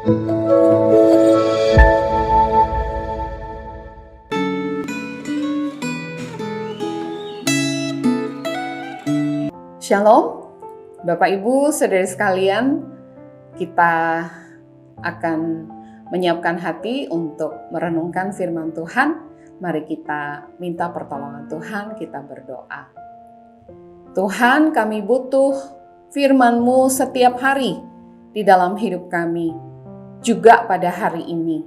Shalom, Bapak Ibu, Saudara sekalian, kita akan menyiapkan hati untuk merenungkan firman Tuhan. Mari kita minta pertolongan Tuhan, kita berdoa. Tuhan, kami butuh firman-Mu setiap hari di dalam hidup kami, juga pada hari ini.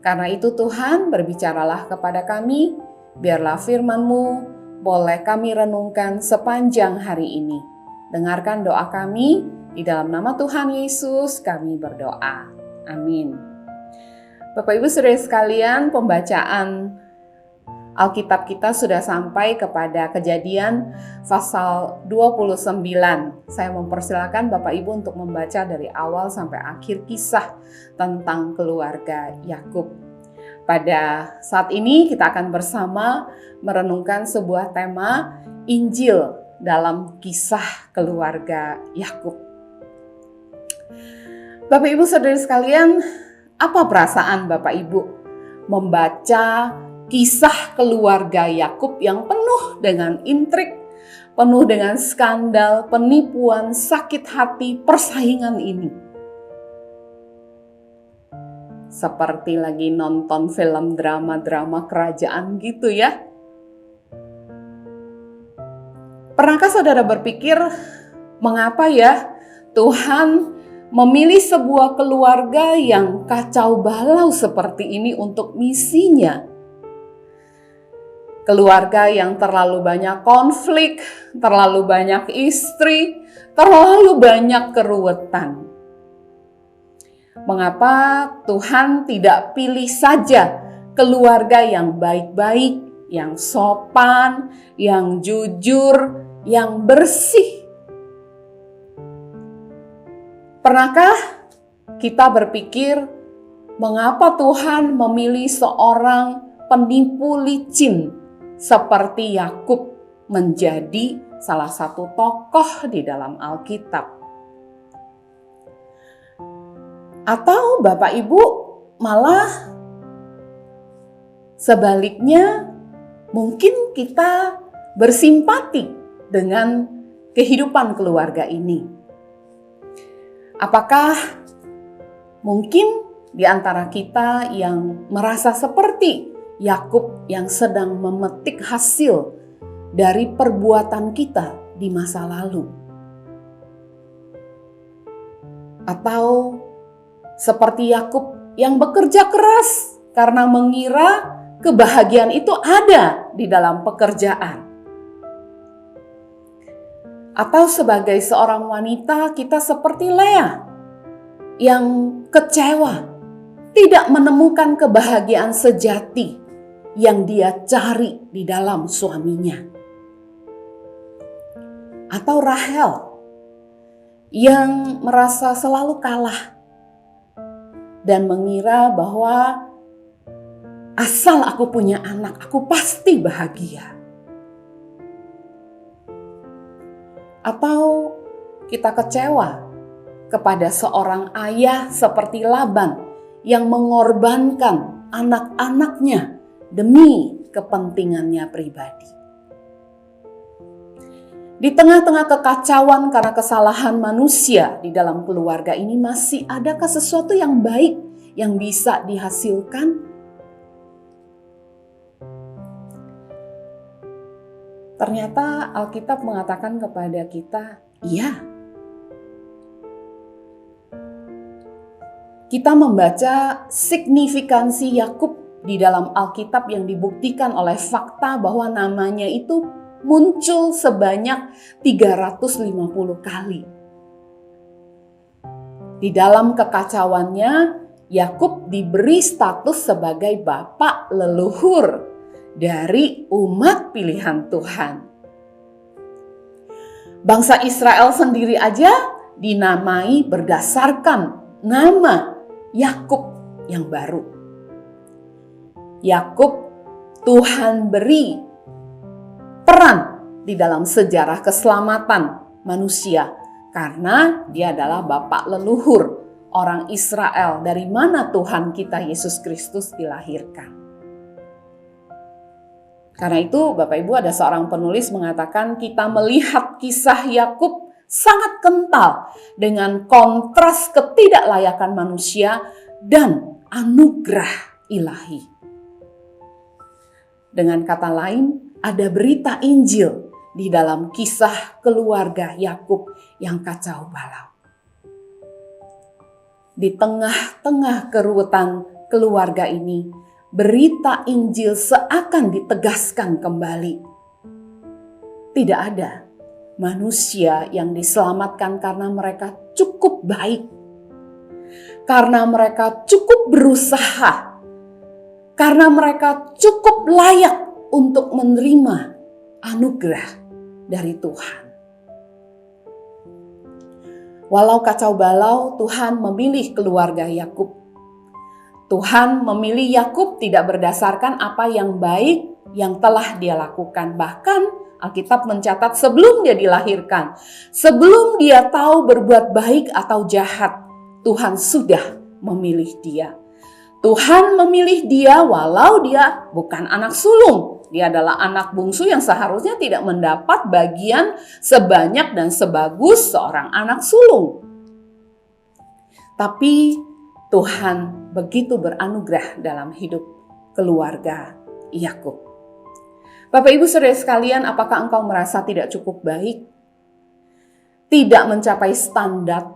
Karena itu Tuhan, berbicaralah kepada kami, biarlah firman-Mu boleh kami renungkan sepanjang hari ini. Dengarkan doa kami, di dalam nama Tuhan Yesus kami berdoa. Amin. Bapak Ibu Saudara sekalian, pembacaan Alkitab kita sudah sampai kepada Kejadian pasal 29. Saya mempersilakan Bapak Ibu untuk membaca dari awal sampai akhir kisah tentang keluarga Yakub. Pada saat ini kita akan bersama merenungkan sebuah tema Injil dalam kisah keluarga Yakub. Bapak Ibu Saudara sekalian, apa perasaan Bapak Ibu membaca kisah keluarga Yakub yang penuh dengan intrik, penuh dengan skandal, penipuan, sakit hati, persaingan ini? Seperti lagi nonton film drama-drama kerajaan gitu ya. Pernahkah saudara berpikir, mengapa ya Tuhan memilih sebuah keluarga yang kacau balau seperti ini untuk misinya? Keluarga yang terlalu banyak konflik, terlalu banyak istri, terlalu banyak keruwetan. Mengapa Tuhan tidak pilih saja keluarga yang baik-baik, yang sopan, yang jujur, yang bersih? Pernahkah kita berpikir, mengapa Tuhan memilih seorang penipu licin seperti Yakub menjadi salah satu tokoh di dalam Alkitab? Atau Bapak Ibu malah sebaliknya, mungkin kita bersimpati dengan kehidupan keluarga ini. Apakah mungkin di antara kita yang merasa seperti Yakub yang sedang memetik hasil dari perbuatan kita di masa lalu? Atau seperti Yakub yang bekerja keras karena mengira kebahagiaan itu ada di dalam pekerjaan? Atau sebagai seorang wanita kita seperti Lea yang kecewa, tidak menemukan kebahagiaan sejati yang dia cari di dalam suaminya? Atau Rahel yang merasa selalu kalah dan mengira bahwa asal aku punya anak, aku pasti bahagia? Atau kita kecewa kepada seorang ayah seperti Laban yang mengorbankan anak-anaknya demi kepentingannya pribadi? Di tengah-tengah kekacauan karena kesalahan manusia di dalam keluarga ini, masih adakah sesuatu yang baik yang bisa dihasilkan? Ternyata Alkitab mengatakan kepada kita, iya. Kita membaca signifikansi Yakub di dalam Alkitab yang dibuktikan oleh fakta bahwa namanya itu muncul sebanyak 350 kali. Di dalam kekacauannya, Yakub diberi status sebagai bapak leluhur dari umat pilihan Tuhan. Bangsa Israel sendiri aja dinamai berdasarkan nama Yakub yang baru. Yakub Tuhan beri peran di dalam sejarah keselamatan manusia karena dia adalah bapak leluhur orang Israel dari mana Tuhan kita Yesus Kristus dilahirkan. Karena itu Bapak Ibu, ada seorang penulis mengatakan kita melihat kisah Yakub sangat kental dengan kontras ketidaklayakan manusia dan anugerah ilahi. Dengan kata lain, ada berita Injil di dalam kisah keluarga Yakub yang kacau balau. Di tengah-tengah keruwetan keluarga ini, berita Injil seakan ditegaskan kembali. Tidak ada manusia yang diselamatkan karena mereka cukup baik, karena mereka cukup berusaha, karena mereka cukup layak untuk menerima anugerah dari Tuhan. Walau kacau balau, Tuhan memilih keluarga Yakub. Tuhan memilih Yakub tidak berdasarkan apa yang baik yang telah dia lakukan. Bahkan Alkitab mencatat sebelum dia dilahirkan, sebelum dia tahu berbuat baik atau jahat, Tuhan sudah memilih dia. Tuhan memilih dia walau dia bukan anak sulung. Dia adalah anak bungsu yang seharusnya tidak mendapat bagian sebanyak dan sebagus seorang anak sulung. Tapi Tuhan begitu beranugerah dalam hidup keluarga Yakub. Bapak Ibu Saudara sekalian, apakah engkau merasa tidak cukup baik? Tidak mencapai standar?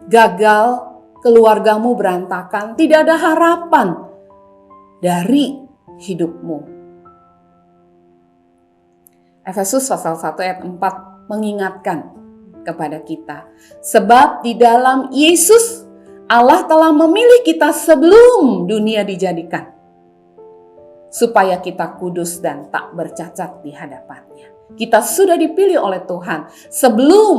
Gagal, keluargamu berantakan, tidak ada harapan dari hidupmu. Efesus pasal 1 ayat 4 mengingatkan kepada kita. Sebab di dalam Yesus Allah telah memilih kita sebelum dunia dijadikan. Supaya kita kudus dan tak bercacat di hadapannya. Kita sudah dipilih oleh Tuhan sebelum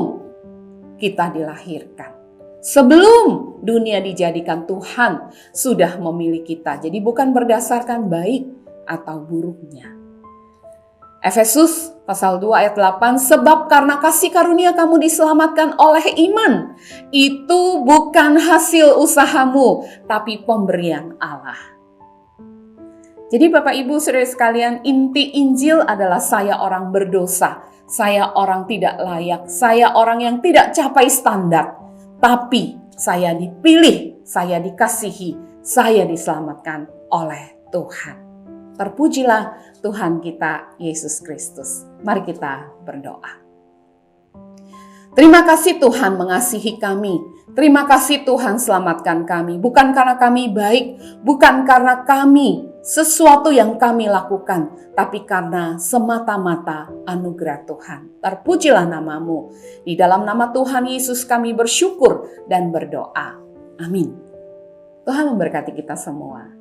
kita dilahirkan. Sebelum dunia dijadikan, Tuhan sudah memilih kita. Jadi bukan berdasarkan baik atau buruknya. Efesus pasal 2 ayat 8, sebab karena kasih karunia kamu diselamatkan oleh iman. Itu bukan hasil usahamu, tapi pemberian Allah. Jadi Bapak Ibu Saudara sekalian, inti Injil adalah saya orang berdosa. Saya orang tidak layak, saya orang yang tidak capai standar. Tapi saya dipilih, saya dikasihi, saya diselamatkan oleh Tuhan. Terpujilah Tuhan kita Yesus Kristus. Mari kita berdoa. Terima kasih Tuhan mengasihi kami. Terima kasih Tuhan selamatkan kami. Bukan karena kami baik, bukan karena kami sesuatu yang kami lakukan, tapi karena semata-mata anugerah Tuhan. Terpujilah namamu. Di dalam nama Tuhan Yesus kami bersyukur dan berdoa. Amin. Tuhan memberkati kita semua.